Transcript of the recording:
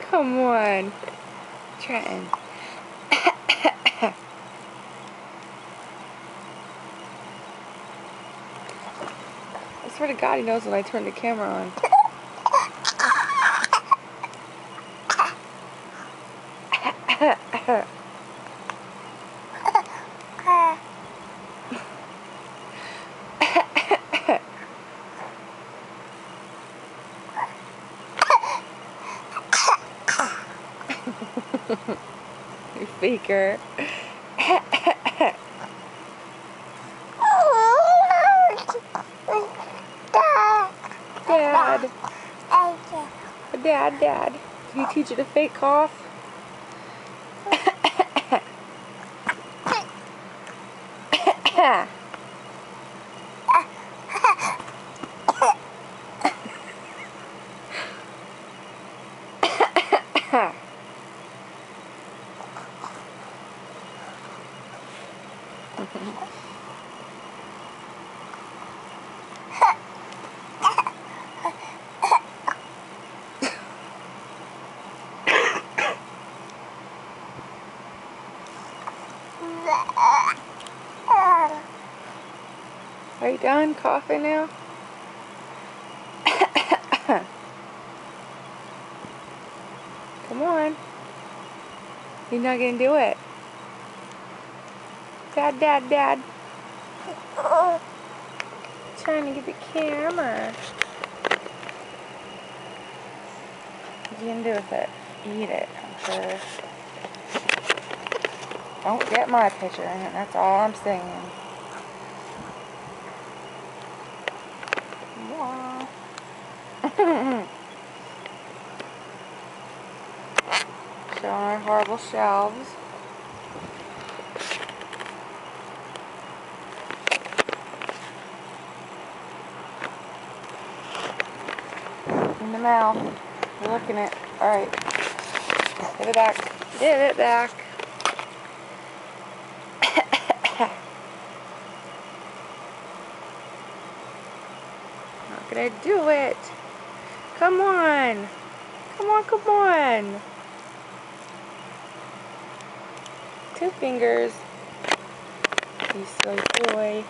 Come on, Trenton. I swear to God, he knows when I turn the camera on. You faker. Dad. Did you teach you to fake cough? Are you done coughing now? Come on. You're not gonna do it. Dad. Trying to get the camera. What are you gonna do with it? Eat it, I'm sure. Don't get my picture in it, that's all I'm saying. Wow. Showing our horrible shelves. In the mouth. You're looking at it. Alright. Give it back. Give it back. Not gonna do it. Come on. Come on. 2 fingers. You silly boy.